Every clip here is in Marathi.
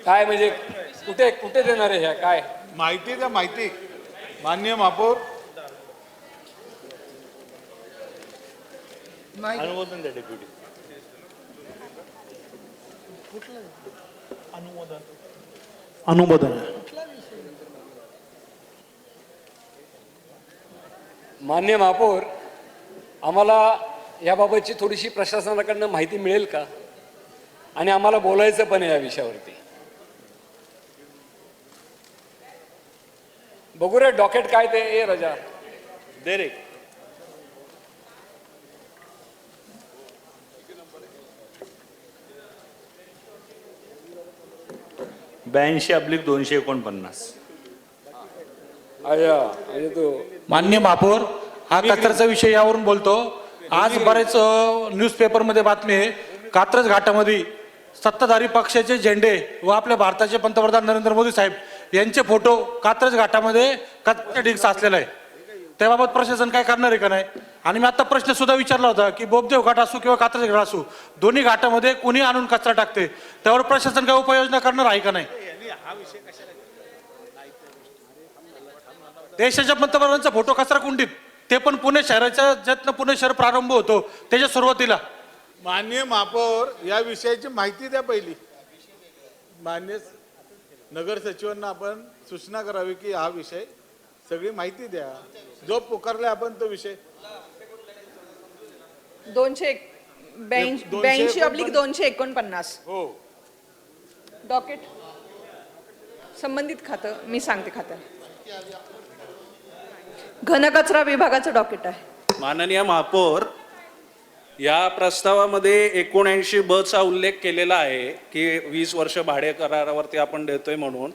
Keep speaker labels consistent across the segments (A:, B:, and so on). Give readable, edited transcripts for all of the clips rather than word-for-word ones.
A: काय म्हणजे कुठे कुठे देणार आहे ह्या काय
B: माहिती द्या माहिती. माननीय महापौर.
C: अनुमोदन द्या डेप्युटी.
D: अनुमोदन.
A: मान्य महापौर, आम्हाला याबाबतची थोडीशी प्रशासनाकडनं माहिती मिळेल का? आणि आम्हाला बोलायचं पण आहे या विषयावरती. बघू रे डॉकेट काय ते. ए रजा
C: दे रे. 82/249.
A: आया म्हणजे तो
D: मान्य महापौर, हा कचऱ्याचा विषय यावरून बोलतो. आज बरेच न्यूजपेपरमध्ये बातमी आहे, कात्रज घाटामध्ये सत्ताधारी पक्षाचे झेंडे व आपल्या भारताचे पंतप्रधान नरेंद्र मोदी साहेब यांचे फोटो कात्रज घाटामध्ये कचऱ्याच्या ढीग साचलेला आहे. त्याबाबत प्रशासन काय करणार आहे का नाही? आणि मी आता प्रश्न सुद्धा विचारला होता की बोबदेव घाट असो किंवा कात्रज घाट असो, दोन्ही घाटामध्ये कोणी आणून कचरा टाकते, त्यावर प्रशासन काय उपाययोजना करणार आहे का नाही? देशाच्या पंतप्रधानांचा फोटो कचरा कुंडीत, ते पण पुणे शहराच्या ज्यातनं पुणे शहर प्रारंभ होतो त्याच्या सुरुवातीला.
B: माननीय महापौर, या विषयाची माहिती द्या पहिली. मान्य नगर सचिवांना आपण सूचना करावी की हा विषय सगळी माहिती द्या. जो पुकारलाय आपण तो विषय
E: 282/249
B: हो.
E: डॉकेट संबंधित खातं मी सांगते खात्याला. घनकचरा विभागाचं डॉकेट आहे.
F: माननीय महापौर, या प्रस्तावामध्ये 79 चा उल्लेख केलेला आहे की 20 वर्ष भाडे करारावरती आपण देतोय म्हणून.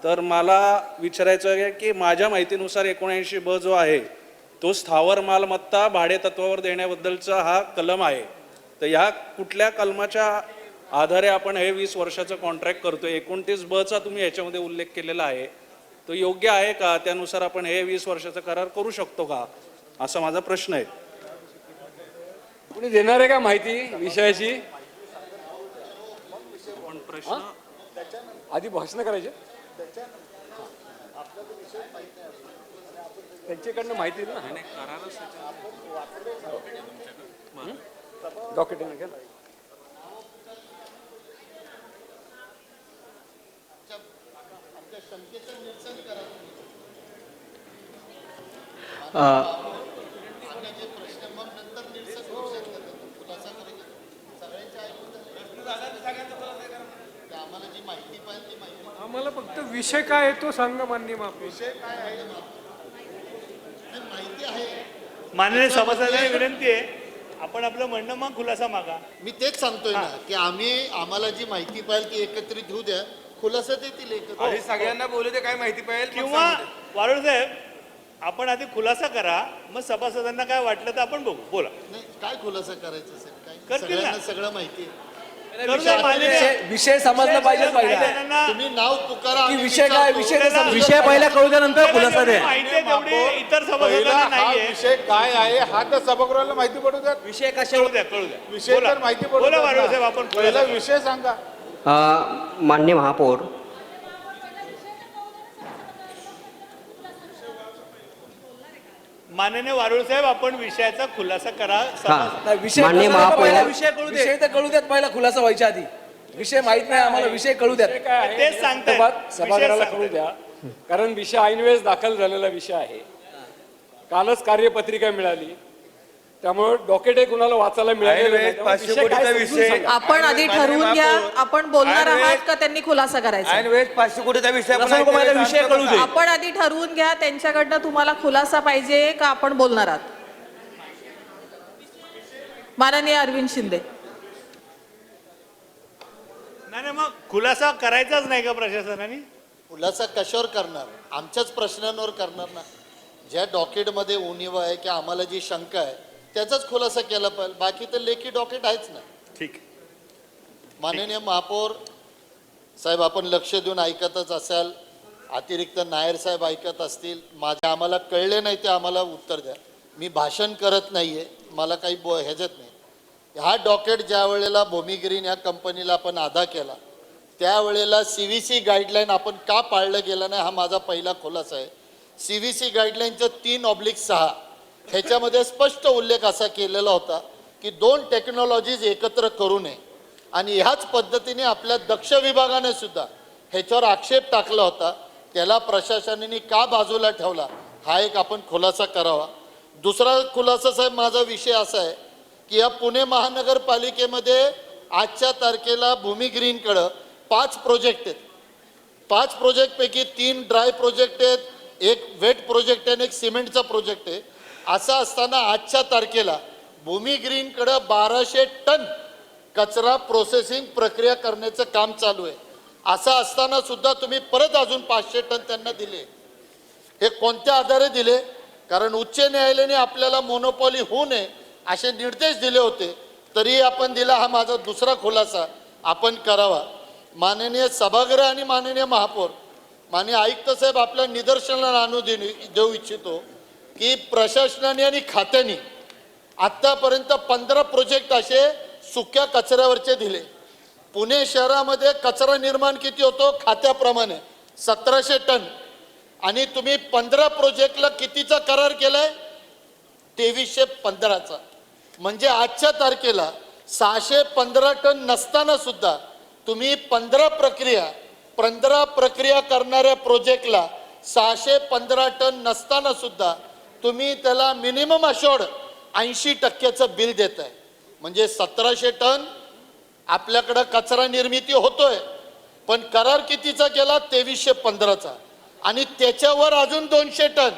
F: तर मला विचारायचं आहे की माझ्या माहितीनुसार 79 जो आहे तो स्थावर मालमत्ता भाडे तत्वावर देण्याबद्दलचा हा कलम आहे. तर ह्या कुठल्या कलमाच्या आधारे आपण हे 20 वर्षाचं कॉन्ट्रॅक्ट करतोय? 29 चा तुम्ही ह्याच्यामध्ये उल्लेख केलेला आहे, तो योग्य आहे का? त्यानुसार आपण हे 20 वर्षाचा करार करू शकतो का, असा माझा प्रश्न आहे.
A: कुणी देणार आहे का माहिती विषयाची? आधी भाषण करायचे, त्यांच्याकडनं माहिती ना. डॉकेट आहे ना.
G: आम्हाला फक्त विषय काय आहे तो सांगा माननीय महापौर.
C: माननीय सभासदांना विनंती आहे, आपण आपलं म्हणणं मग खुलासा मागा.
H: मी तेच सांगतोय ना की आम्हाला जी माहिती पाहिजे ती एकत्रित घेऊ द्या, खुलासा देतील एकत्र.
B: सगळ्यांना बोलू दे काय माहिती पाहिजे.
C: किंवा वारुळ साहेब, आपण आधी खुलासा करा, मग सभासदांना काय वाटलं तर आपण बघू. बोला.
H: नाही, काय खुलासा करायचं असेल काय?
C: करतील ना.
H: सगळ्यांना सगळं माहिती आहे.
A: विषय समजला पाहिजे पहिला.
H: तुम्ही नाव पुकारा.
A: की विषय काय?
D: विषय पहिला कळू द्या, नंतर खुलासा द्या.
C: माहिती आहे तेवढी इतर
B: पहिला
C: सभासदांना
B: हा
C: नाहीये.
B: विषय काय आहे हा तर सभागृहाला माहिती पडू द्या.
D: विषय
C: कळू द्या, कळू द्या.
B: विषय तर माहिती पडू
C: बोला
B: द्या
C: वारुळ
B: ना.
C: साहेब, आपण
B: पहिला
C: खुलासा
B: विषय सांगा.
I: माननीय महापौर,
C: माननीय वारुळ साहेब, आपण विषयाचा खुलासा करा.
I: माननीय महापौर,
D: विषय तर कळू द्यात पहिला, खुलासा व्हायच्या आधी. विषय माहित नाही आम्हाला, विषय कळू द्यात.
A: काय आहे
C: तेच सांगतायत.
A: सभागृहाला
C: विषय
A: कळू द्या, कारण विषय ऐनवेळेस दाखल झालेला विषय आहे. कालच कार्यपत्रिका मिळाली, त्यामुळे डॉकेट कुणाला वाचायला मिळालेलं नाही. त्यामुळे विषय काय समजून सांगा.
E: आपण आधी ठरवून घ्या, आपण बोलणार आहात का त्यांनी खुलासा करायचा?
D: विषय कळू दे.
E: आपण आधी ठरवून घ्या, त्यांच्याकडनं तुम्हाला खुलासा पाहिजे का आपण बोलणार आहात? माननीय अरविंद शिंदे.
C: नाही, मग खुलासा करायचाच नाही का प्रशासनाने?
H: खुलासा कशावर करणार? आमच्याच प्रश्नांवर करणार ना. ज्या डॉकेटमध्ये उणीव आहे की आम्हाला जी शंका आहे त्याचाच खुलासा केला पाहिजे. बाकी तर लेखी डॉकेट आहेच ना.
C: ठीक.
H: माननीय महापौर साहेब, आपण लक्ष देऊन ऐकतच असाल, अतिरिक्त नायर साहेब ऐकत असतील. आम्हाला कळले नाही ते आम्हाला उत्तर द्या. मी भाषण करत नाहीये, मला काही ह्याच्यात नाही. हा डॉकेट ज्या वेळेला भूमिगिरीन या कंपनीला आपण अदा केला त्यावेळेला CVC गाईडलाईन आपण का पाळलं गेलं नाही हा माझा पहिला खुलासा आहे. CVC गाईडलाईनचं 3/6 ह्याच्यामध्ये स्पष्ट उल्लेख असा केलेला होता की 2 टेक्नॉलॉजीज एकत्र करू नये आणि ह्याच पद्धतीने आपल्या दक्ष विभागाने सुद्धा ह्याच्यावर आक्षेप टाकला होता. त्याला प्रशासनाने का बाजूला ठेवला हा एक आपण खुलासा करावा. दुसरा खुलासा साहेब माझा विषय असा आहे की या पुणे महानगरपालिकेमध्ये आजच्या तारखेला भूमी ग्रीनकडं 5 प्रोजेक्ट आहेत. 5 प्रोजेक्टपैकी 3 ड्राय प्रोजेक्ट आहेत, एक वेट प्रोजेक्ट आहे आणि एक सिमेंटचा प्रोजेक्ट आहे. असं असताना आजच्या तारखेला भूमी ग्रीनकडं 1200 टन कचरा प्रोसेसिंग प्रक्रिया करण्याचं काम चालू आहे. असं असताना सुद्धा तुम्ही परत अजून 500 टन त्यांना दिले. हे कोणत्या आधारे दिले? कारण उच्च न्यायालयाने आपल्याला मोनोपॉली होऊ नये असे निर्देश दिले होते, तरी आपण दिला. हा माझा दुसरा खुलासा आपण करावा. माननीय सभागृह आणि माननीय महापौर, माननीय आयुक्त साहेब, आपल्या निदर्शनाला आणून देऊ इच्छितो की प्रशासनाने आणि खात्याने आत्तापर्यंत 15 प्रोजेक्ट असे सुक्या कचऱ्यावरचे दिले. पुणे शहरामध्ये कचरा निर्माण किती होतो खात्याप्रमाणे 1700 टन आणि तुम्ही 15 प्रोजेक्टला कितीचा करार केलाय 2315चा. म्हणजे आजच्या तारखेला 615 टन नसताना सुद्धा तुम्ही 15 प्रक्रिया करणाऱ्या प्रोजेक्टला 615 टन नसताना सुद्धा तुम्ही त्याला मिनिमम अशोर्ड 80% बिल देताय. म्हणजे 1700 टन आपल्याकडं कचरा निर्मिती होतोय, पण करार कितीचा केला 2315चा आणि त्याच्यावर अजून 200 टन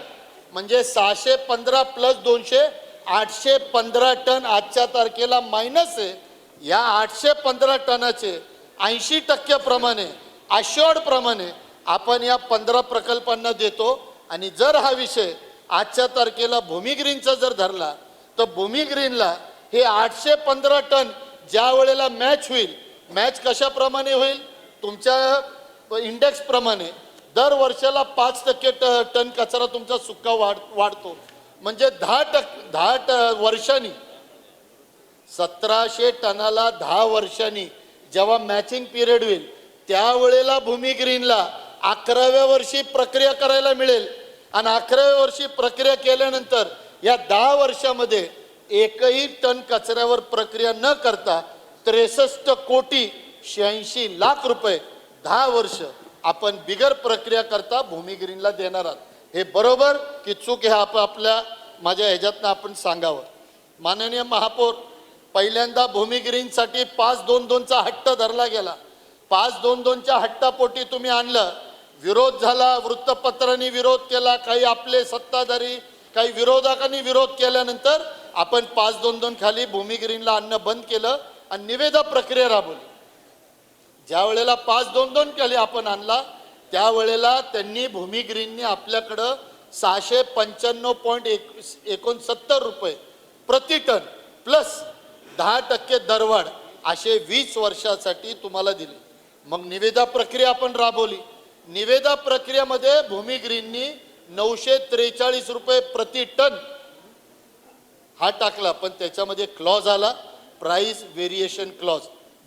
H: म्हणजे 615 प्लस 200 815 टन आजच्या तारखेला मायनस आहे. या 815 टनाचे 80% प्रमाणे अशोर्ड प्रमाणे आपण या 15 प्रकल्पांना देतो. आणि जर हा विषय आजच्या तारखेला भूमी ग्रीनचा जर धरला तर भूमी ग्रीनला हे 815 टन ज्या वेळेला मॅच होईल, मॅच कशाप्रमाणे होईल तुमच्या इंडेक्स प्रमाणे दर वर्षाला 5% टन कचरा तुमचा सुका वाढतो. म्हणजे 10 वर्षांनी 1700 टनाला 10 वर्षांनी जेव्हा मॅचिंग पिरियड होईल त्यावेळेला भूमी ग्रीनला 11व्या वर्षी प्रक्रिया करायला मिळेल आणि 11व्या वर्षी प्रक्रिया केल्यानंतर या 10 वर्षामध्ये एकही टन कचऱ्यावर प्रक्रिया न करता 63 कोटी 86 लाख रुपये 10 वर्ष आपण बिगर प्रक्रिया करता भूमी ग्रीनला देणार आहात. हे बरोबर की चूक हे आपल्या माझ्या ह्याच्यातनं आपण सांगावं. माननीय महापौर, पहिल्यांदा भूमी ग्रीनसाठी 5-2-2चा हट्ट धरला गेला. 5-2-2च्या हट्टापोटी तुम्ही आणलं, विरोध झाला, वृत्तपत्रांनी विरोध केला, काही आपले सत्ताधारी काही विरोधकांनी विरोध केल्यानंतर आपण 5-2-2 खाली भूमी ग्रीनला आणणं बंद केलं आणि निविदा प्रक्रिया राबवली. ज्या वेळेला 5-2-2 खाली आपण आणला त्यावेळेला त्यांनी भूमी ग्रीननी आपल्याकडं 695.69 रुपये प्रति टन प्लस 10% दरवाढ असे 20 वर्षासाठी तुम्हाला दिले. मग निविदा प्रक्रिया आपण राबवली. निविदा प्रक्रियेमध्ये भूमी ग्रीननी 943 रुपये प्रति टन हा टाकला, पण त्याच्यामध्ये क्लॉज आला प्राइस व्हेरिएशन क्लॉज,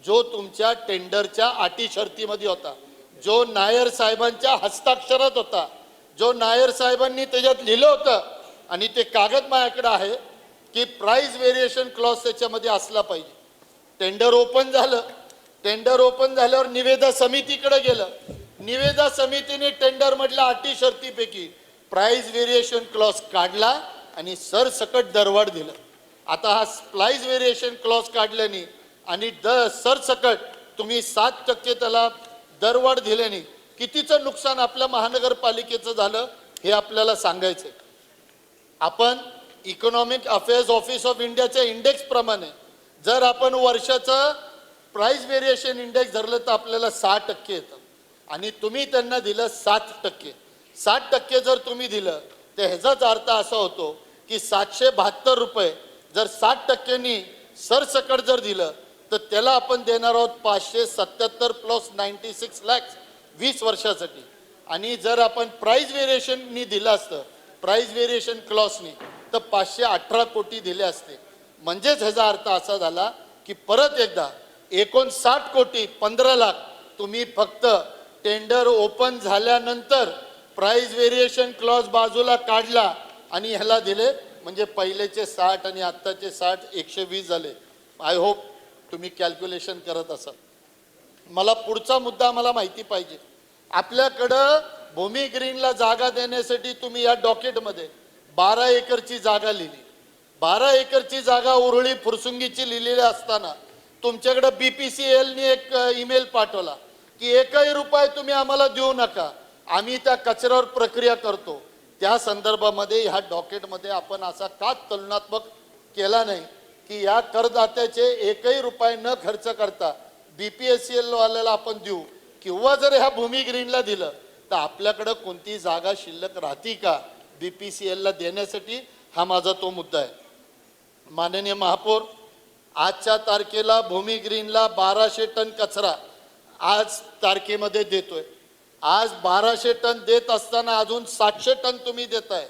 H: जो तुमच्या टेंडरच्या अटी शर्तीमध्ये होता, जो नायर साहेबांच्या हस्ताक्षरात होता, जो नायर साहेबांनी त्याच्यात लिहिलं होतं आणि ते कागद माझ्याकडे आहे की प्राइस व्हेरिएशन क्लॉज त्याच्यामध्ये असला पाहिजे. टेंडर ओपन झालं. टेंडर ओपन झाल्यावर निविदा समितीकडे गेलं. निविदा समितीने टेंडर मधल्या अटी शर्तीपैकी प्राइस व्हेरिएशन क्लॉज काढला आणि सरसकट दरवाढ दिलं. आता हा प्राइस व्हेरिएशन क्लॉज काढल्याने आणि सरसकट तुम्ही 7% त्याला दरवाढ दिल्याने कितीचं नुकसान आपल्या महानगरपालिकेचं झालं हे आपल्याला सांगायचं. आपण इकॉनॉमिक अफेअर्स ऑफिस ऑफ इंडियाच्या इंडेक्स प्रमाणे जर आपण वर्षाचं प्राइस व्हेरिएशन इंडेक्स धरलं तर आपल्याला 6% येतं आणि तुम्ही त्यांना दिलं 7%. 7% जर तुम्ही दिलं तर ह्याचाच अर्थ असा होतो की 772 रुपये जर 7%नी सरसकट जर दिलं तर त्याला आपण देणार आहोत 577 प्लस 96 लाख 20 वर्षासाठी. आणि जर आपण प्राइस व्हेरिएशननी दिलं असतं, प्राइस व्हेरिएशन क्लॉजनी, तर 518 कोटी दिले असते. म्हणजेच ह्याचा अर्थ असा झाला की परत एकदा 59 कोटी 15 लाख तुम्ही फक्त टेंडर ओपन झाल्यानंतर प्राइस व्हेरिएशन क्लॉज बाजूला काढला आणि ह्याला दिले, म्हणजे पहिलेचे 60 आणि आत्ताचे 60 120 झाले. आय होप तुम्ही कॅल्क्युलेशन करत असाल. मला पुढचा मुद्दा मला माहिती पाहिजे. आपल्याकडं भूमी ग्रीनला जागा देण्यासाठी तुम्ही या डॉक्युमेंटमध्ये 12 एकरची जागा लिहिली. 12 एकरची जागा उरळी फुरसुंगीची लिहिलेली असताना तुमच्याकडे BPCLने एक ईमेल पाठवला की 1 रुपया तुम्ही आम्हाला देऊ नका, आम्ही त्या कचऱ्यावर प्रक्रिया करतो. त्या संदर्भामध्ये ह्या डॉक्युमेंटमध्ये आपण असा का तुलनात्मक केला नाही की या करदात्याचे 1 रुपया न खर्च करता BPCL वाल्याला आपण देऊ, किंवा जर ह्या भूमी ग्रीनला दिलं तर आपल्याकडं कोणती जागा शिल्लक राहती का BPCLला देण्यासाठी? हा माझा तो मुद्दा आहे. माननीय महापौर, आजच्या तारखेला भूमी ग्रीनला 1200 टन कचरा आज तारखेमध्ये देतोय. आज 1200 टन देत असताना अजून 700 टन तुम्ही देताय.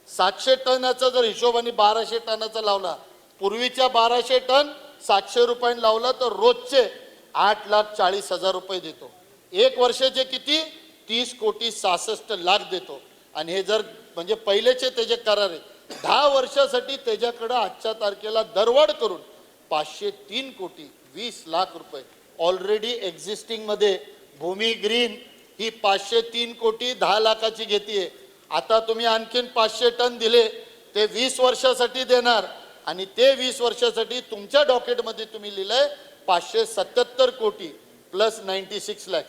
H: 700 टनाचा जर हिशोबाने 1200 टनाचा लावला, पूर्वीच्या 1200 टन 700 रुपयांनी लावला तर रोजचे 8,40,000 रुपये देतो. 1 वर्षाचे किती? 30,66,00,000 देतो. आणि हे जर म्हणजे पहिलेचे त्याचे करार आहे, 10 वर्षासाठी त्याच्याकडं आजच्या तारखेला दरवाढ करून 503,20,00,000 रुपये ऑलरेडी एक्झिस्टिंग मध्ये भूमी ग्रीन ही 503,10,00,000ची घेतीये. आता तुम्ही आणखीन 500 टन दिले, ते 20 वर्षासाठी देणार आणि ते 20 वर्षासाठी तुमच्या डॉक्युमेंटमध्ये तुम्ही लिहिलंय 577 कोटी प्लस 96 लाख.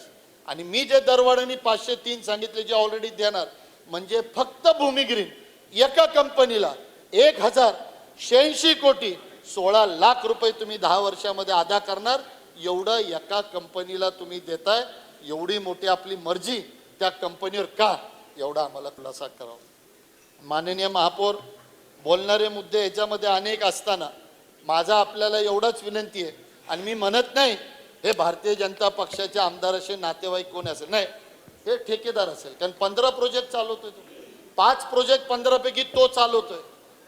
H: आणि मी जे दरवाढीने 503 सांगितले जे ऑलरेडी देणार, म्हणजे फक्त भूमी ग्रीन एका कंपनीला 1,086 कोटी 16 लाख रुपये तुम्ही 10 वर्षामध्ये अदा करणार. एवढं एका कंपनीला तुम्ही देताय. एवढी मोठी आपली मर्जी त्या कंपनीवर का, एवढा आम्हाला खुलासा करावा. माननीय महापौर, बोलणारे मुद्दे याच्यामध्ये अनेक असताना माझा आपल्याला एवढाच विनंती आहे, आणि मी म्हणत नाही हे भारतीय जनता पक्षाचे आमदार असे नातेवाईक कोण असेल, नाही, हे ठेकेदार असेल. कारण 15 प्रोजेक्ट चालवतोय तो, 5 प्रोजेक्ट 15 पैकी तो चालवतोय,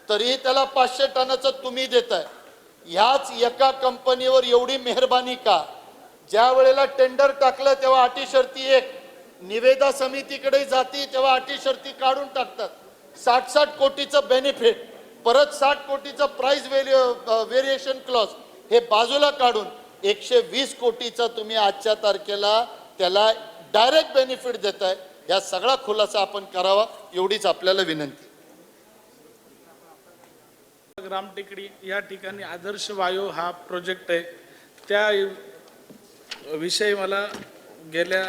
H: तरीही त्याला 500 टनाचं तुम्ही देताय. ह्याच एका कंपनीवर एवढी मेहरबानी का? ज्या वेळेला टेंडर टाकलं तेव्हा अटी शर्ती एक निविदा समितीकडे जाती, तेव्हा अटी शर्ती काढून टाकतात. 60 कोटीचं बेनिफिट, परत 60 कोटीचं प्राइस व्हेरिएशन क्लॉज हे बाजूला काढून 120 कोटीचा तुम्ही आजच्या तारखेला त्याला डायरेक्ट बेनिफिट देताय. या सगळा खुलासा आपण करावा, एवढीच आपल्याला विनंती.
J: ग्रामटेकडी या ठिकाणी आदर्श वायू हा प्रोजेक्ट आहे. त्या विषयी मला गेल्या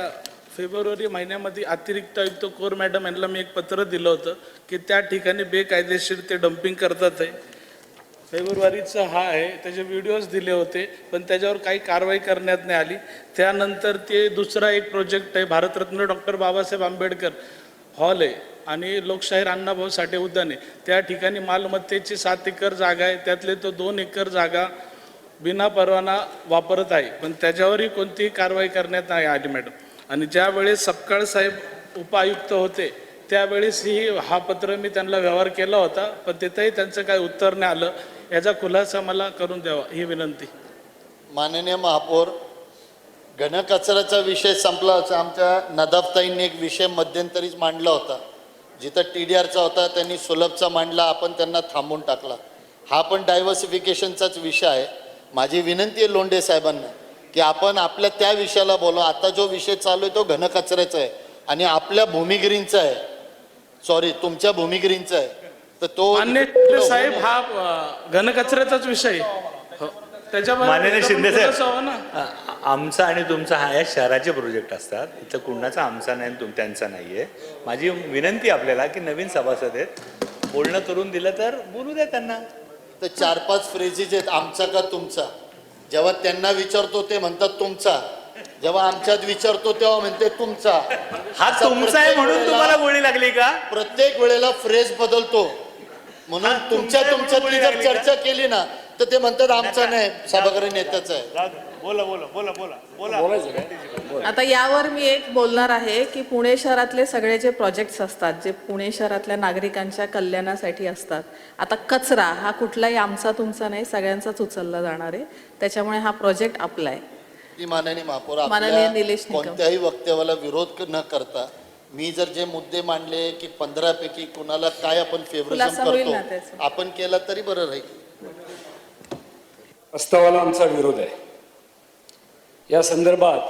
J: फेब्रुवारी महिन्यामध्ये अतिरिक्त आयुक्त कोर मॅडम यांना मी एक पत्र दिलं होतं की त्या ठिकाणी बेकायदेशीर ते डम्पिंग करतात आहे. फेब्रुवारीचा हा आहे, त्याचे व्हिडिओज दिले होते, पण त्याच्यावर काही कारवाई करण्यात नाही आली. त्यानंतर ते दुसरा एक प्रोजेक्ट आहे, भारतरत्न डॉक्टर बाबासाहेब आंबेडकर हॉल आहे आणि लोकशाहीर अण्णाभाऊ साठे उद्यान आहे. त्या ठिकाणी मालमत्तेची 7 एकर जागा आहे, त्यातले तो 2 एकर जागा बिना परवाना वापरत आहे, पण त्याच्यावरही कोणतीही कारवाई करण्यात नाही आली मॅडम. आणि ज्यावेळेस सपकाळ साहेब उपायुक्त होते त्यावेळेसही हा पत्र मी त्यांना व्यवहार केला होता, पण तिथंही त्यांचं काही उत्तर नाही आलं. याचा खुलासा मला करून द्यावा ही विनंती.
H: माननीय महापौर, घनकचऱ्याचा विषय संपला. आमच्या नदाफताईंनी एक विषय मध्यंतरीच मांडला होता, जिथं TDRचा होता त्यांनी सुलभचा मांडला, आपण त्यांना थांबवून टाकला. हा पण डायव्हर्सिफिकेशनचाच विषय आहे. माझी विनंती आहे लोंढे साहेबांना की आपण आपल्या त्या विषयाला बोलू. आता जो विषय चालू आहे तो घनकचऱ्याचा आहे आणि आपल्या भूमिगिरींचा आहे, सॉरी तुमच्या भूमिगिरींचा आहे. तर तो
J: मान्य साहेब हा घनकचऱ्याचाच विषय
K: माननीय शिंदे
J: त्याच्यावर
K: साहेब, आमचा आणि तुमचा हा या शहराचे प्रोजेक्ट असतात, इथं कुणाचा आमचा नाही त्यांचा नाही आहे. माझी विनंती आपल्याला की नवीन सभासद आहेत, बोलणं करून दिलं तर बोलू द्या त्यांना.
H: तर 4-5 फ्रेजेस आहेत, आमचा का तुमचा. जेव्हा त्यांना विचारतो ते म्हणतात तुमचा, जेव्हा आमच्यात विचारतो तेव्हा म्हणते तुमचा.
K: हा तुमचा आहे म्हणून तुम्हाला गोळी लागली का?
H: प्रत्येक वेळेला फ्रेज बदलतो, म्हणून तुमच्यातली जर चर्चा केली ना तर ते म्हणतात आमचा नाही, सभागृह नेत्याचा आहे.
C: बोला बोला बोला बोला बोला.
E: आता यावर मी एक बोलणार आहे की पुणे शहरातले सगळे जे प्रोजेक्ट्स असतात, जे पुणे शहरातल्या नागरिकांच्या कल्याणासाठी असतात, आता कचरा हा कुठलाही आमचा तुमचा नाही, सगळ्यांचाच उचलला जाणार आहे. त्याच्यामुळे हा प्रोजेक्ट आपला आहे.
H: ती माननीय महापौर
E: माननीय निलेश निकम.
H: कोणत्याही वक्तव्याला विरोध न करता मी जर जे मुद्दे मांडले की 15 पैकी कुणाला काय आपण
E: खुलासा
H: फेवरिझम
E: होईल ना
H: करतो
E: त्याचा.
H: आपण केला तरी बरं राहील.
A: प्रस्तावाला आमचा विरोध आहे. या संदर्भात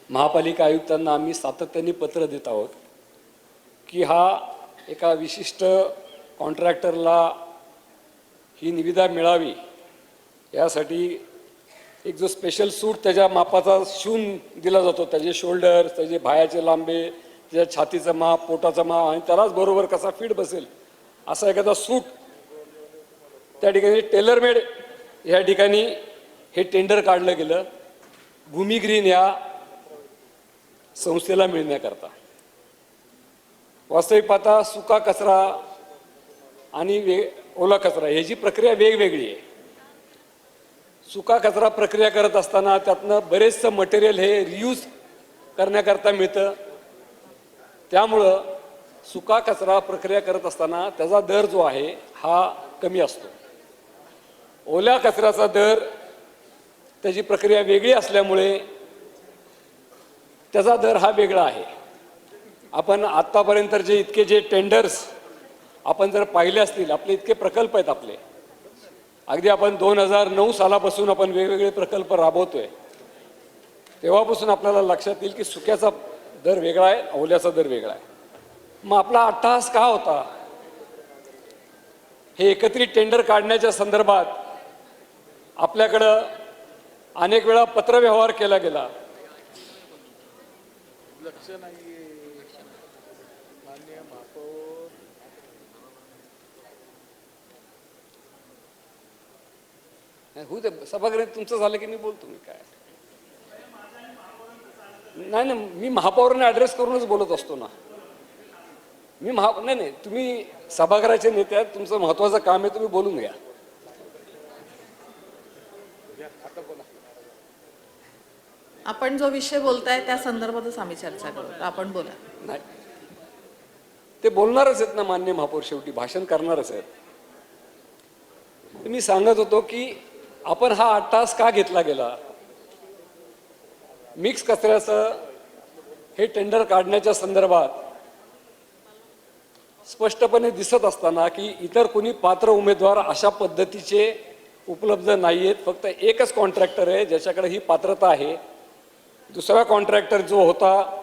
A: महापालिका आयुक्तांना आम्ही सातत्याने पत्र देत आहोत की हा एका विशिष्ट कॉन्ट्रॅक्टरला ही निविदा मिळावी यासाठी एक जो स्पेशल सूट त्याच्या मापाचा शिवून दिला जातो, त्याचे शोल्डर, त्याचे बायाचे लांबे, त्याच्या छातीचं माप, पोटाचं माप आणि त्यालाच बरोबर कसा फिट बसेल असा एखादा सूट त्या ठिकाणी टेलरमेड या ठिकाणी हे टेंडर काढलं गेलं भूमी ग्रीन या संस्थेला मिळण्याकरता. वास्तविक पाहता सुका कचरा आणि ओला कचरा ह्याची प्रक्रिया वेगवेगळी आहे. सुका कचरा प्रक्रिया करत असताना त्यातनं बरेचसं मटेरियल हे रियूज करण्याकरता मिळतं. त्यामुळं सुका कचरा प्रक्रिया करत असताना त्याचा दर जो आहे हा कमी असतो. ओल्या कचऱ्याचा दर त्याची प्रक्रिया वेगळी असल्यामुळे त्याचा दर हा वेगळा आहे. आपण आत्तापर्यंत जे टेंडर्स आपण जर पाहिले असतील, आपले इतके प्रकल्प आहेत आपले, अगदी आपण 2009 सालापासून आपण वेगवेगळे प्रकल्प राबवतोय, तेव्हापासून आपल्याला लक्षात येईल की सुक्याचा दर वेगळा आहे, ओल्याचा दर वेगळा आहे. मग आपला अट्टहास का होता? हे एकत्रित टेंडर काढण्याच्या संदर्भात आपल्याकडं अनेक वेळा पत्रव्यवहार केला गेला.
B: लक्ष नाहीये माननीय महापौर.
A: होऊ दे, सभागृहात तुमचं झालं की मी बोलतो. मी काय नाही ना, मी महापौरांना ॲड्रेस करूनच बोलत असतो ना. मी नाही, तुम्ही सभागृहाचे नेते आहेत, तुमचं महत्त्वाचं काम आहे, तुम्ही बोलून घ्या.
E: आपण जो विषय बोलताय त्या संदर्भातच आम्ही चर्चा करू. आपण बोला.
A: नाही, ते बोलणारच आहेत ना माननीय महापौर, शेवटी भाषण करणारच आहेत. मी सांगत होतो की आपण हा 8 तास का घेतला गेला. मिक्स कचऱ्याचं हे टेंडर काढण्याच्या संदर्भात स्पष्टपणे दिसत असताना की इतर कोणी पात्र उमेदवार अशा पद्धतीचे उपलब्ध नाही आहेत. फक्त एकच कॉन्ट्रॅक्टर आहे ज्याच्याकडे ही पात्रता आहे. दुसरा कॉन्ट्रॅक्टर जो होता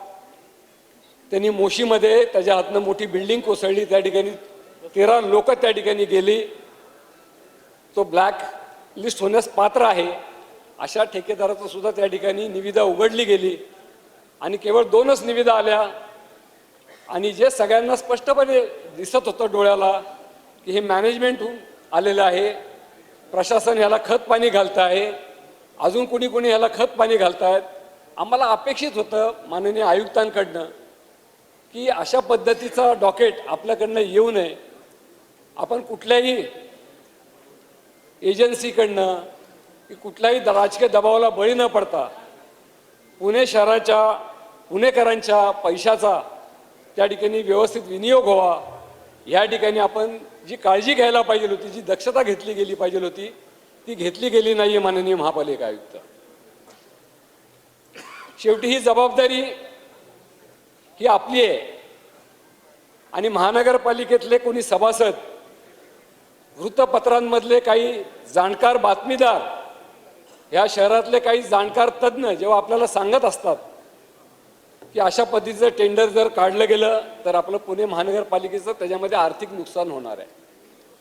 A: त्यांनी मोशीमध्ये त्याच्या हातनं मोठी बिल्डिंग कोसळली, त्या ठिकाणी 13 लोक त्या ठिकाणी गेली. तो ब्लॅक लिस्ट होण्यास पात्र आहे. अशा ठेकेदाराचं सुद्धा त्या ठिकाणी निविदा उघडली गेली आणि केवळ 2च निविदा आल्या. आणि जे सगळ्यांना स्पष्टपणे दिसत होतं डोळ्याला की हे मॅनेजमेंटहून आलेलं आहे, प्रशासन याला खत पाणी घालत आहे, अजून कोणी याला खत पाणी घालतायत. आम्हाला अपेक्षित होतं माननीय आयुक्तांकडनं की अशा पद्धतीचा डॉकेट आपल्याकडनं येऊ नये. आपण कुठल्याही एजन्सीकडनं की कुठल्याही राजकीय दबावाला बळी न पडता पुणे शहराच्या पुणेकरांच्या पैशाचा त्या ठिकाणी व्यवस्थित विनियोग व्हावा या ठिकाणी आपण जी काळजी घ्यायला पाहिजे होती, जी दक्षता घेतली गेली पाहिजे होती, ती घेतली गेली नाही आहे माननीय महापालिका आयुक्त. शेवटी ही जबाबदारी ही आपली आहे आणि महानगरपालिकेतले कोणी सभासद, वृत्तपत्रांमधले काही जाणकार बातमीदार, ह्या शहरातले काही जाणकार तज्ज्ञ जेव्हा आपल्याला सांगत असतात की अशा पद्धतीचं टेंडर जर काढलं गेलं तर आपलं पुणे महानगरपालिकेचं त्याच्यामध्ये आर्थिक नुकसान होणार आहे.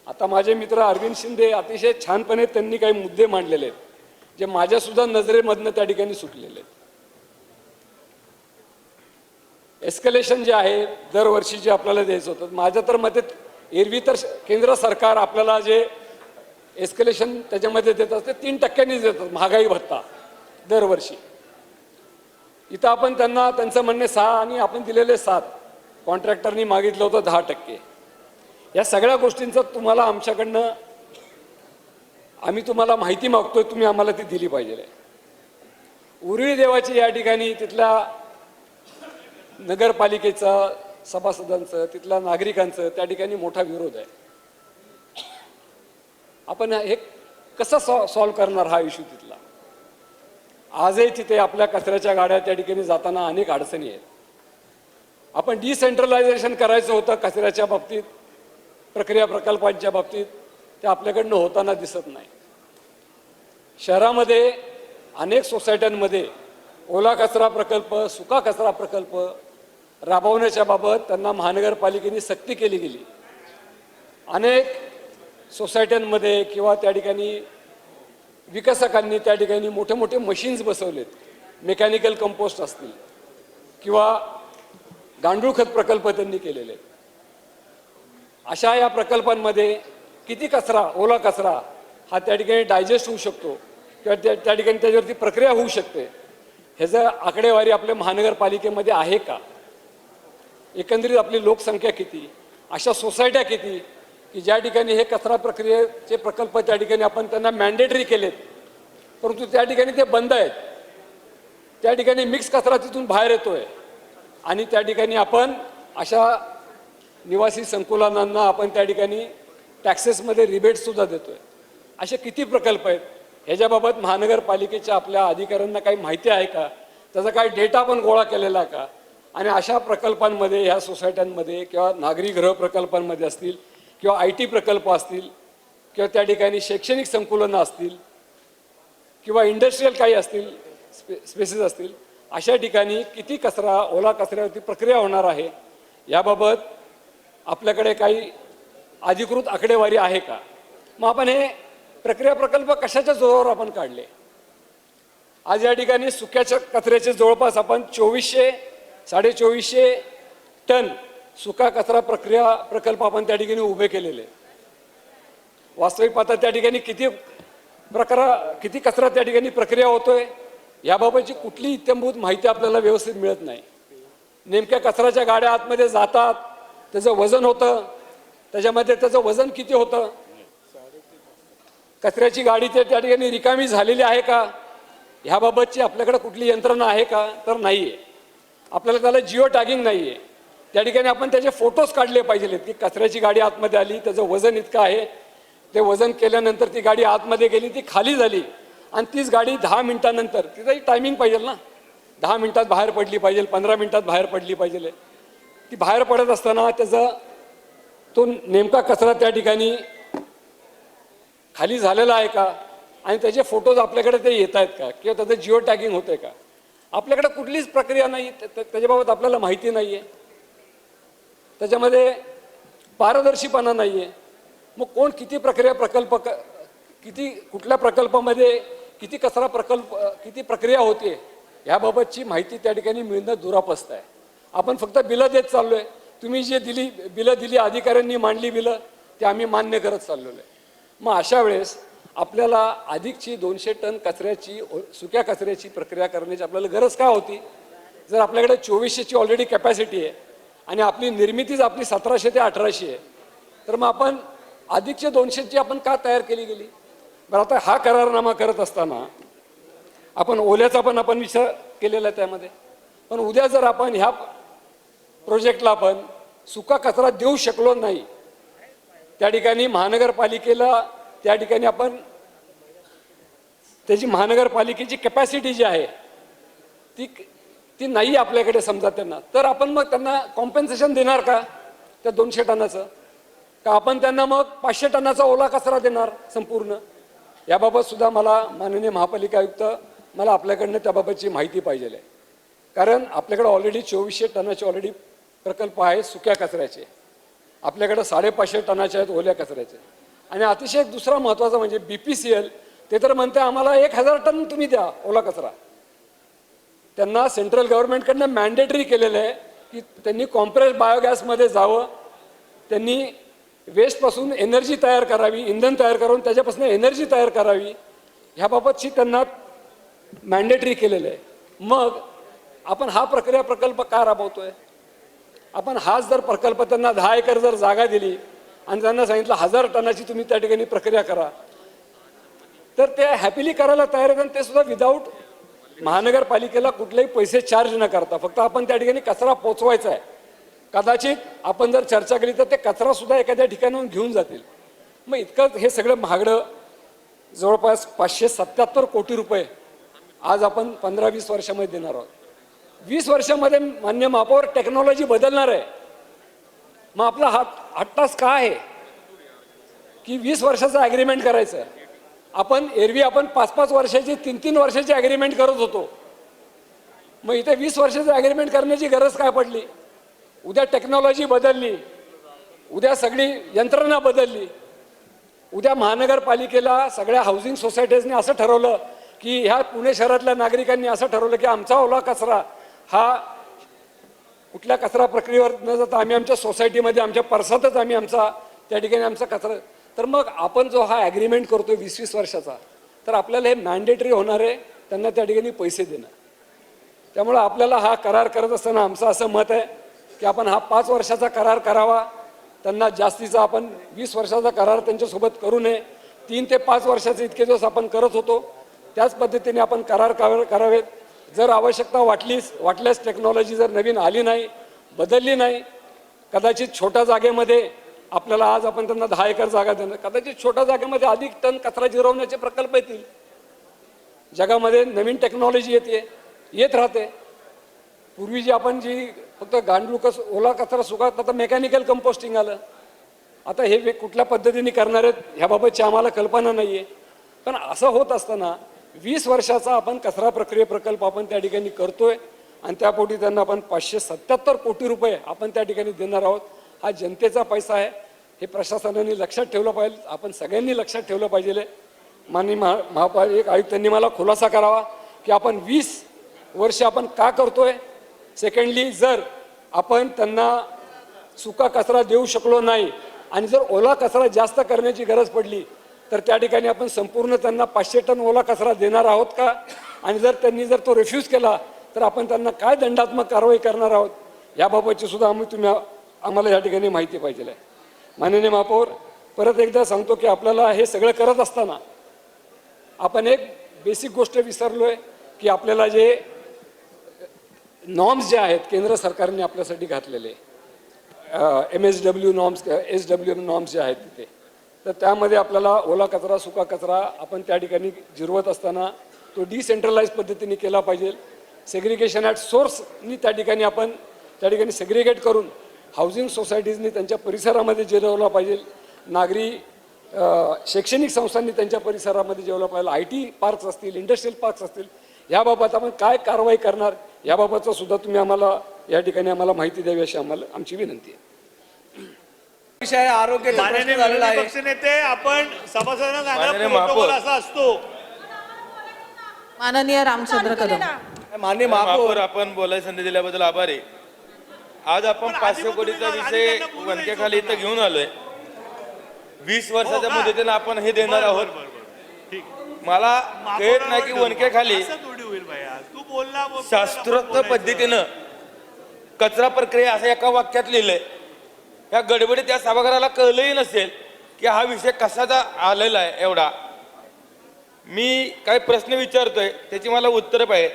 A: आता माझे मित्र अरविंद शिंदे अतिशय छानपणे त्यांनी काही मुद्दे मांडलेले आहेत जे माझ्यासुद्धा नजरेमधनं त्या ठिकाणी सुटलेले आहेत. एस्केलेशन जे आहे दरवर्षी जे आपल्याला द्यायचं होतं, माझ्या तर मते एरवी तर केंद्र सरकार आपल्याला जे एस्केलेशन त्याच्यामध्ये देत असते 3% देतात महागाई भत्ता दरवर्षी. इथं आपण त्यांचं म्हणणे 6 आणि आपण दिलेले 7, कॉन्ट्रॅक्टरनी मागितलं होतं 10%. या सगळ्या गोष्टींचं तुम्हाला आमच्याकडनं आम्ही तुम्हाला माहिती मागतोय, तुम्ही आम्हाला ती दिली पाहिजे. उरळी देवाची या ठिकाणी तिथल्या नगरपालिकेचा सभासदांचं, तिथल्या नागरिकांचं त्या ठिकाणी मोठा विरोध आहे. आपण हे कसं सॉल्व्ह करणार हा इश्यू तिथला. आजही तिथे आपल्या कचऱ्याच्या गाड्या त्या ठिकाणी जाताना अनेक अडचणी आहेत. आपण डिसेंट्रलायझेशन करायचं होतं कचऱ्याच्या बाबतीत, प्रक्रिया प्रकल्पांच्या बाबतीत, ते आपल्याकडनं होताना दिसत नाही. शहरामध्ये अनेक सोसायट्यांमध्ये ओला कचरा प्रकल्प, सुका कचरा प्रकल्प राबवण्याच्या बाबत त्यांना महानगरपालिकेने सक्ती केली गेली. अनेक सोसायट्यांमध्ये किंवा त्या ठिकाणी विकसकांनी त्या ठिकाणी मोठे मोठे मशीन्स बसवलेत, मेकॅनिकल कंपोस्ट असतील किंवा गांडूळ खत प्रकल्प त्यांनी केलेले. अशा या प्रकल्पांमध्ये किती कचरा, ओला कचरा हा त्या ठिकाणी डायजेस्ट होऊ शकतो किंवा त्या ठिकाणी त्याच्यावरती प्रक्रिया होऊ शकते, ह्याचं आकडेवारी आपल्या महानगरपालिकेमध्ये आहे का? एकंदरीत आपली लोकसंख्या किती, अशा सोसायट्या किती की ज्या ठिकाणी हे कचरा प्रक्रियेचे प्रकल्प त्या ठिकाणी आपण त्यांना मॅन्डेटरी केलेत, परंतु त्या ठिकाणी ते बंद आहेत. त्या ठिकाणी मिक्स कचरा तिथून बाहेर येतोय आणि त्या ठिकाणी आपण अशा निवासी संकुलांना आपण त्या ठिकाणी टॅक्सेसमध्ये रिबेटसुद्धा देतोय. असे किती प्रकल्प आहेत? ह्याच्याबाबत महानगरपालिकेच्या आपल्या अधिकाऱ्यांना काही माहिती आहे का? त्याचा काही डेटा पण गोळा केलेला का? आणि अशा प्रकल्पांमध्ये, ह्या सोसायट्यांमध्ये किंवा नागरी गृह प्रकल्पांमध्ये असतील किंवा IT प्रकल्प असतील किंवा त्या ठिकाणी शैक्षणिक संकुलनं असतील किंवा इंडस्ट्रीयल काही असतील, स्पेसेस असतील, अशा ठिकाणी किती कचरा, ओला कचऱ्यावरती प्रक्रिया होणार आहे याबाबत आपल्याकडे काही अधिकृत आकडेवारी आहे का? मग आपण हे प्रक्रिया प्रकल्प कशाच्या जोरावर आपण काढले? आज या ठिकाणी सुक्याच्या कचऱ्याचे जवळपास आपण 2400-2450 टन सुका कचरा प्रक्रिया प्रकल्प आपण त्या ठिकाणी उभे केलेले. वास्तविक पाहता त्या ठिकाणी किती कचरा त्या ठिकाणी प्रक्रिया होतोय याबाबतची कुठली इत्थंभूत माहिती आपल्याला व्यवस्थित मिळत नाही. नेमक्या कचऱ्याच्या गाड्या आतमध्ये जातात, त्याचं वजन होतं, त्याच्यामध्ये त्याचं वजन किती होतं, कचऱ्याची गाडी त्या ठिकाणी रिकामी झालेली आहे का, ह्याबाबतची आपल्याकडे कुठली यंत्रणा आहे का? तर नाही आहे. आपल्याला त्याला जिओ टॅगिंग नाही आहे. त्या ठिकाणी आपण त्याचे फोटोज काढले पाहिजेत की कचऱ्याची गाडी आतमध्ये आली, त्याचं वजन इतकं आहे, ते वजन केल्यानंतर ती गाडी आतमध्ये गेली, ती खाली झाली आणि तीच गाडी 10 मिनिटानंतर, तिचाही टायमिंग पाहिजे ना, 10 मिनिटात बाहेर पडली पाहिजे, 15 मिनिटात बाहेर पडली पाहिजे. ती बाहेर पडत असताना त्याचा तो नेमका कचरा त्या ठिकाणी खाली झालेला आहे का आणि त्याचे फोटोज आपल्याकडे ते येत आहेत का किंवा त्याचं जिओ टॅगिंग होतंय का? आपल्याकडे कुठलीच प्रक्रिया नाही, त्याच्याबाबत आपल्याला माहिती नाही आहे, त्याच्यामध्ये पारदर्शीपणा नाही आहे. मग कोण किती कुठल्या प्रकल्पामध्ये किती कचरा प्रकल्प, किती प्रक्रिया होते ह्याबाबतची माहिती त्या ठिकाणी मिळणं दुरापस्त आहे. आपण फक्त बिलं देत चाललोय. तुम्ही जे बिलं दिली, अधिकाऱ्यांनी मांडली बिलं, ते आम्ही मान्य करत चाललेलो आहे. मग अशा वेळेस आपल्याला अधिकची 200 टन कचऱ्याची, सुक्या कचऱ्याची प्रक्रिया करण्याची आपल्याला गरज काय होती? जर आपल्याकडे 2400ची ऑलरेडी कॅपॅसिटी आहे आणि आपली निर्मितीच आपली 1700 ते 1800 आहे, तर मग आपण अधिकचे 200ची आपण का तयार केली गेली? बरं, आता हा करारनामा करत असताना आपण ओल्याचा पण आपण विचार केलेला आहे त्यामध्ये. पण उद्या जर आपण ह्या प्रोजेक्टला आपण सुका कचरा देऊ शकलो नाही, त्या ठिकाणी महानगरपालिकेला त्या ठिकाणी आपण त्याची महानगरपालिकेची कॅपॅसिटी जी आहे ती नाही आपल्याकडे समजा त्यांना, तर आपण मग त्यांना कॉम्पेन्सेशन देणार का त्या 200 टनाचं? का आपण त्यांना मग 500 टनाचा ओला कचरा देणार संपूर्ण? याबाबत सुद्धा मला माननीय महापालिका आयुक्त, मला आपल्याकडनं त्याबाबतची माहिती पाहिजे आहे. कारण आपल्याकडे ऑलरेडी 2400 टनाचे ऑलरेडी प्रकल्प आहे सुक्या कचऱ्याचे, आपल्याकडे 550 टनाचे आहेत ओल्या कचऱ्याचे. आणि अतिशय दुसरा महत्त्वाचा म्हणजे BPCL, ते तर म्हणते आम्हाला 1000 टन तुम्ही द्या ओला कचरा. त्यांना सेंट्रल गव्हर्नमेंटकडनं मॅन्डेटरी केलेलं आहे की त्यांनी कॉम्प्रेस्ड बायोगॅसमध्ये जावं, त्यांनी वेस्टपासून एनर्जी तयार करावी, इंधन तयार करून त्याच्यापासून एनर्जी तयार करावी, ह्याबाबतची त्यांना मॅन्डेटरी केलेलं आहे. मग आपण हा प्रक्रिया प्रकल्प का राबवतोय? आपण हाच जर प्रकल्प त्यांना 10 एकर जर जागा दिली आणि त्यांना सांगितलं 1000 टनाची तुम्ही त्या ठिकाणी प्रक्रिया करा, तर ते हॅपीली करायला तयार आहेत. आणि ते सुद्धा विदाऊट महानगरपालिकेला कुठलेही पैसे चार्ज न करता, फक्त आपण त्या ठिकाणी कचरा पोचवायचा आहे. कदाचित आपण जर चर्चा केली तर ते कचरा सुद्धा एखाद्या ठिकाणाहून घेऊन जातील. मग इतकं हे सगळं महागडं जवळपास 577 कोटी रुपये आज आपण 15-20 वर्षामध्ये देणार आहोत. 20 वर्षामध्ये मान्य महापौर टेक्नॉलॉजी बदलणार आहे. मग आपला हट्टास काय आहे की 20 वर्षाचं ॲग्रीमेंट करायचं. एरवी आपण 5-5 वर्षाची 3-3 वर्षाची ॲग्रीमेंट करत होतो. मग इथे 20 वर्षाचं ॲग्रीमेंट करण्याची गरज काय पडली. उद्या टेक्नॉलॉजी बदलली, उद्या सगळी यंत्रणा बदलली, उद्या महानगरपालिकेला सगळ्या हाऊसिंग सोसायटीजने असं ठरवलं की ह्या पुणे शहरातल्या नागरिकांनी असं ठरवलं की आमचा ओला कचरा हा कुठल्या कचरा प्रक्रियेवर न जाता आम्ही आमच्या सोसायटीमध्ये आमच्या परसातच आम्ही आमचा त्या ठिकाणी आमचा कचरा. तर मग आपण जो हा ॲग्रीमेंट करतोय 20-20 वर्षाचा, तर आपल्याला हे मॅन्डेटरी होणार आहे त्यांना त्या ठिकाणी पैसे देणं. त्यामुळं आपल्याला हा करार करत असताना आमचं असं मत आहे की आपण हा 5 वर्षाचा करार करावा. त्यांना जास्तीचा आपण 20 वर्षाचा करार त्यांच्यासोबत करू नये. 3 ते 5 वर्षाचे इतके दिवस आपण करत होतो त्याच पद्धतीने आपण करार करावेत. जर आवश्यकता वाटल्यास टेक्नॉलॉजी जर नवीन आली नाही, बदलली नाही, कदाचित छोट्या जागेमध्ये आपल्याला आज आपण त्यांना 10 एकर जागा देणं, कदाचित छोट्या जागेमध्ये अधिक टन कचरा जिरवण्याचे प्रकल्प येतील. जगामध्ये नवीन टेक्नॉलॉजी येत राहते. पूर्वी जी फक्त गांडूळ ओला कचरा सुका, आता मेकॅनिकल कंपोस्टिंग आलं. आता हे कुठल्या पद्धतीने करणार आहेत ह्याबाबतची आम्हाला कल्पना नाही आहे. पण असं होत असताना 20 वर्षाचा आपण कचरा प्रक्रिया प्रकल्प आपण त्या ठिकाणी करतोय आणि त्यापोटी त्यांना आपण 577 कोटी रुपये आपण त्या ठिकाणी देणार आहोत. हा जनतेचा पैसा आहे. हे प्रशासनाने लक्षात ठेवलं पाहिजे, आपण सगळ्यांनी लक्षात ठेवलं पाहिजे. माननीय महापालिका आयुक्तांनी मला खुलासा करावा की आपण 20 वर्ष आपण का करतोय. सेकंडली, जर आपण त्यांना सुका कचरा देऊ शकलो नाही आणि जर ओला कचरा जास्त करण्याची गरज पडली तर त्या ठिकाणी आपण संपूर्ण त्यांना 500 टन ओला कचरा देणार आहोत का. आणि जर त्यांनी तो रिफ्यूज केला तर आपण त्यांना काय दंडात्मक कारवाई करणार आहोत याबाबतची सुद्धा आम्हाला या ठिकाणी माहिती पाहिजे आहे. माननीय महापौर, परत एकदा सांगतो की आपल्याला हे सगळं करत असताना आपण एक बेसिक गोष्ट विसरलोय की आपल्याला जे नॉर्म्स जे आहेत केंद्र सरकारने आपल्यासाठी घातलेले MSW नॉर्म्स, SW नॉर्म्स जे आहेत तिथे, तर त्यामध्ये आपल्याला ओला कचरा सुका कचरा आपण त्या ठिकाणी जिरवत असताना तो डिसेंट्रलाइज पद्धतीने केला पाहिजे. सेग्रिगेशन ॲट सोर्सनी त्या ठिकाणी आपण त्या ठिकाणी सेग्रिगेट करून हाऊसिंग सोसायटीजनी त्यांच्या परिसरामध्ये जिरवला पाहिजे. नागरी शैक्षणिक संस्थांनी त्यांच्या परिसरामध्ये जिरवला पाहिजे. IT पार्क्स असतील, इंडस्ट्रियल पार्क्स असतील, याबाबत आपण काय कारवाई करणार याबाबतचं सुद्धा तुम्ही आम्हाला या ठिकाणी आम्हाला माहिती द्यावी अशी आमची विनंती आहे.
G: विषय आरोग्याचा
C: माननीय
G: प्रश्न झालेला
C: विरोधी
G: आहे.
C: पक्षनेते, आपण सभासदांना सांगा प्रोटोकॉल असा असतो.
E: माननीय रामचंद्र कदम.
G: माननीय महापौर,
B: आपण बोलायची संधी दिल्याबद्दल आभारी. आज आपण 500 कोटीचा विषय वनकेखाली इथं घेऊन आलोय. 20 वर्षाच्या मुदतीनं आपण हे देणार आहोत. मला कळत नाही की वनकेखाली
C: असं थोडी होईल भैया, तू बोलला
B: शास्त्रोक्त पद्धतीनं कचरा प्रक्रिया असं एका वाक्यात लिहिलंय. या गडबडीत त्या सभागृहाला कळलंही नसेल की हा विषय कशाचा आलेला आहे. एवढा मी काही प्रश्न विचारतोय त्याची मला उत्तर पाहिजे.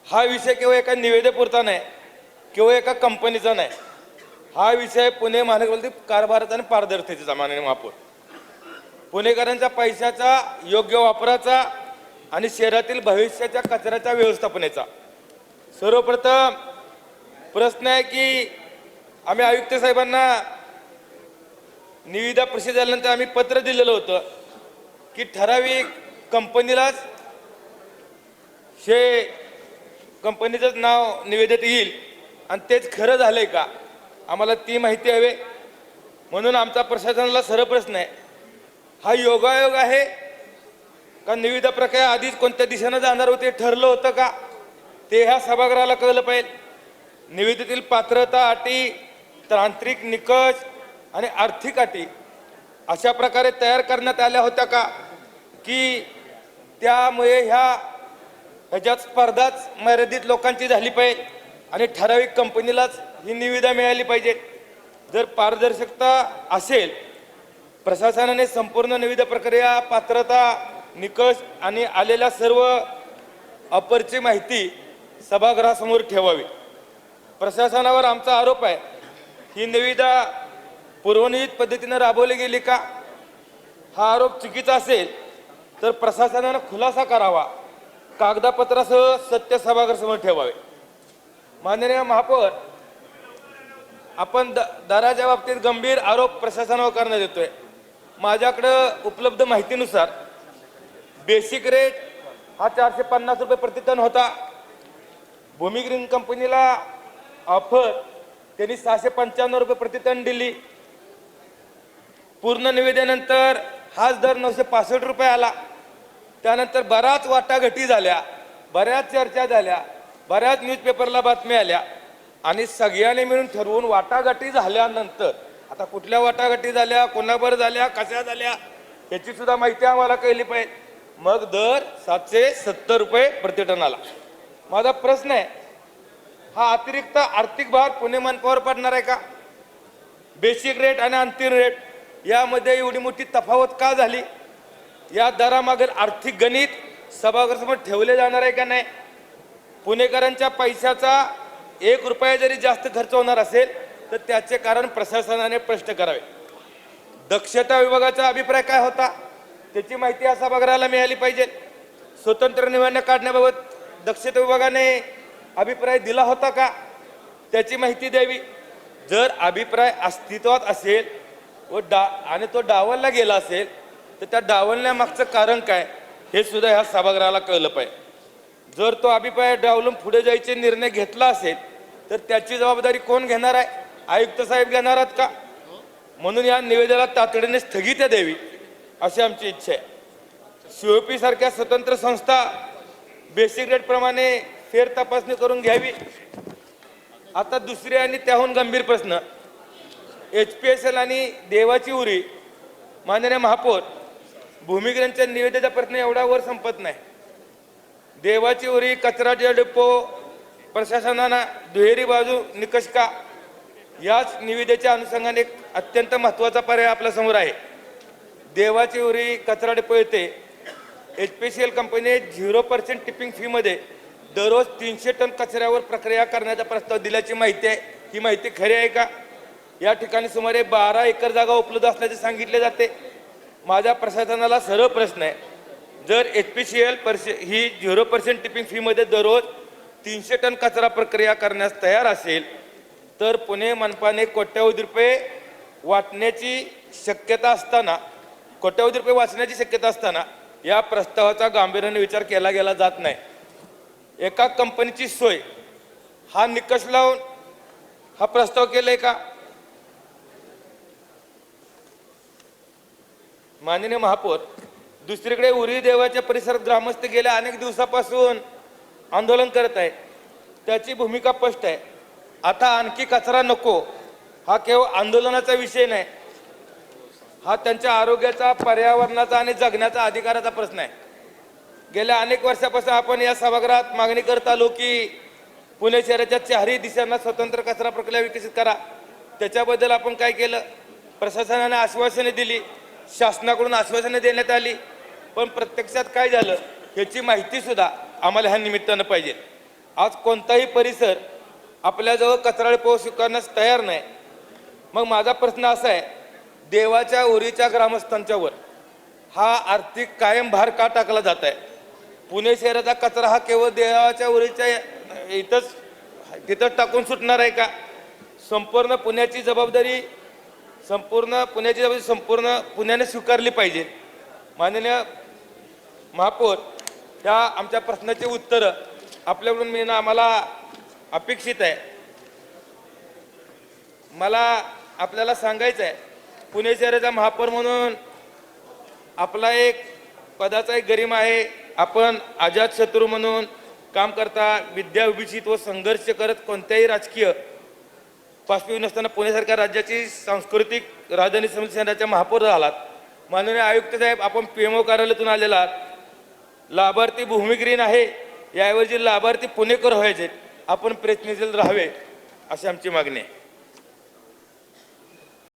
B: हा विषय केवळ एका निवेदनापुरता नाही, केवळ एका कंपनीचा नाही. हा विषय पुणे महानगरपालिका कारभाराचा आणि पारदर्शकतेचा. माननीय महापौर, पुणेकरांच्या पैशाचा योग्य वापराचा आणि शहरातील भविष्याच्या कचऱ्याच्या व्यवस्थापनेचा. सर्वप्रथम प्रश्न आहे की आम्ही आयुक्त साहेबांना निविदा प्रसिद्ध झाल्यानंतर आम्ही पत्र दिलेलं होतं की ठराविक कंपनीलाच हे कंपनीचंच नाव निवेदित येईल आणि तेच खरं झालंय का आम्हाला ती माहिती हवी. म्हणून आमचा प्रशासनाला सरळ प्रश्न आहे, हा योगायोग आहे का निविदा प्रक्रिया आधीच कोणत्या दिशेनं जाणार होते ठरलं होतं का ते ह्या सभागृहाला कळलं पाहिजे. निविदेतील पात्रता अटी, तांत्रिक निकष आणि आर्थिक अटी अशा प्रकारे तयार करण्यात आल्या होत्या का की त्यामुळे ह्याच्यात स्पर्धाच मर्यादित लोकांची झाली पाहिजे आणि ठराविक कंपनीलाच ही निविदा मिळाली पाहिजे. जर पारदर्शकता असेल, प्रशासनाने संपूर्ण निविदा प्रक्रिया, पात्रता, निकष आणि आलेल्या सर्व ऑफरची माहिती सभागृहासमोर ठेवावी. प्रशासनावर आमचा आरोप आहे ही निविदा पूर्वनियोजित पद्धतीने राबवली गेली का. हा आरोप चुकीचा असेल तर प्रशासनानं खुलासा करावा
L: कागदपत्रासह सत्य सभागृहासमोर ठेवावे. माननीय महापौर, आपण दराच्या बाबतीत गंभीर आरोप प्रशासनावर करण्यात येतोय. माझ्याकडं उपलब्ध माहितीनुसार बेसिक रेट हा 450 रुपये प्रति टन होता. भूमी ग्रीन कंपनीला ऑफर त्यांनी 695 रुपये प्रति टन दिली. पूर्ण निविदेनंतर हाच दर 965 रुपये आला. त्यानंतर बराच वाटाघाटी झाल्या, बऱ्याच चर्चा झाल्या, बऱ्याच न्यूजपेपरला बातम्या आल्या आणि सगळ्यांनी मिळून ठरवून वाटाघाटी झाल्यानंतर, आता कुठल्या वाटाघाटी झाल्या, कोणाबरोबर झाल्या, कशा झाल्या याची सुद्धा माहिती आम्हाला कळली पाहिजे. मग दर 770 रुपये प्रति टन आला. माझा प्रश्न आहे, हा अतिरिक्त आर्थिक भार पुणे मनपावर पडणार आहे का? बेसिक रेट आणि अंतिम रेट यामध्ये एवढी मोठी तफावत का झाली? या दरामागील आर्थिक गणित सभागृहासमोर ठेवले जाणार आहे का नाही? पुणेकरांच्या पैशाचा 1 रुपया जरी जास्त खर्च होणार असेल तर त्याचे कारण प्रशासनाने स्पष्ट करावे. दक्षता विभागाचा अभिप्राय काय होता त्याची माहिती या सभागृहाला मिळाली पाहिजे. स्वतंत्र निवडणूक काढण्याबाबत दक्षता विभागाने अभिप्राय दिला होता का त्याची माहिती द्यावी. जर अभिप्राय अस्तित्वात असेल आणि तो डावलला गेला असेल तर त्या डावलण्यामागचं कारण काय हे सुद्धा ह्या सभागृहाला कळलं पाहिजे. जर तो अभिप्राय डावलून पुढे जायचे निर्णय घेतला असेल तर त्याची जबाबदारी कोण घेणार आहे? आयुक्त साहेब घेणार आहेत का? म्हणून या निवेदनाला तातडीने स्थगिती द्यावी अशी आमची इच्छा आहे. COP सारख्या स्वतंत्र संस्था बेसिक रेट प्रमाणे फेर तपासणी करून घ्यावी. आता दुसरी आणि त्याहून गंभीर प्रश्न, HPSL आणि देवाची उरी. माननीय महापौर, भूमिग्रांच्या निवेदनाचा प्रश्न एवढा वर संपत नाही. देवाची उरी, कचरा डेपो, प्रशासनानं दुहेरी बाजू निकष का, याच निविदेच्या अनुषंगाने एक अत्यंत महत्त्वाचा पर्याय आपल्यासमोर आहे. देवाची उरी कचरा डेपो येथे HPCL कंपनीने 0% टिपिंग फीमध्ये दररोज 300 टन कचऱ्यावर प्रक्रिया करण्याचा प्रस्ताव दिल्याची माहिती आहे. ही माहिती खरी आहे का? या ठिकाणी सुमारे 12 एकर जागा उपलब्ध असल्याचे सांगितले जाते. माझ्या प्रशासनाला सरळ प्रश्न आहे, जर HPCL ही 0% टिपिंग फीमध्ये दररोज 300 टन कचरा प्रक्रिया करण्यास तयार असेल तर पुणे मनपाने कोट्यवधी रुपये वाटण्याची शक्यता असताना या प्रस्तावाचा गांभीर्याने विचार केला गेला जात नाही. एका कंपनीची सोय हा निकष लावून हा प्रस्ताव केलाय का? माननीय महापौर, दुसरीकडे उरी देवाच्या परिसरात ग्रामस्थ गेल्या अनेक दिवसापासून आंदोलन करत आहेत. त्याची भूमिका स्पष्ट आहे. आता आणखी कचरा नको हा केवळ आंदोलनाचा विषय नाही, हा त्यांच्या आरोग्याचा, पर्यावरणाचा आणि जगण्याचा अधिकाराचा प्रश्न आहे. गेल्या अनेक वर्षापासून आपण या सभागृहात मागणी करत आलो की पुणे शहराच्या 4ही दिशांना स्वतंत्र कचरा प्रक्रिया विकसित करा. त्याच्याबद्दल आपण काय केलं? प्रशासनाने आश्वासने दिली, शासनाकडून आश्वासने देण्यात आली, पण प्रत्यक्षात काय झालं याची माहिती सुद्धा आम्हाला ह्या निमित्तानं पाहिजे. आज कोणताही परिसर आपल्याजवळ कचरा डेपो स्वीकारण्यास तयार नाही. मग माझा प्रश्न असा आहे, देवाच्या उरीच्या ग्रामस्थांच्यावर हा आर्थिक कायम भार का टाकला जात आहे? पुणे शहराचा कचरा हा केवळ देवाच्या उरीच्या तिथंच टाकून सुटणार आहे का? संपूर्ण पुण्याची जबाबदारी संपूर्ण पुण्याने स्वीकारली पाहिजे. माननीय महापौर, त्या आमच्या प्रश्नाची उत्तरं आपल्याकडून मिळणं आम्हाला अपेक्षित आहे. मला आपल्याला सांगायचं आहे, पुणे शहराचा महापौर म्हणून आपला एक पदाचा एक गरिमा आहे. आपण अजातशत्रू म्हणून काम करता, विद्याविभूषित व संघर्ष करत कोणत्याही राजकीय पार्श्वभूमी नसताना पुण्यासारख्या राज्याची सांस्कृतिक राजधानी शहराच्या महापौर झालात. माननीय आयुक्त साहेब, आपण PMO कार्यालयातून आलेला आहात. लाभार्थी भूमिग्रीन आहे, याऐवजी लाभार्थी पुणेकर व्हायचे. आपण प्रयत्नशील राहावे अशी आमची मागणी आहे.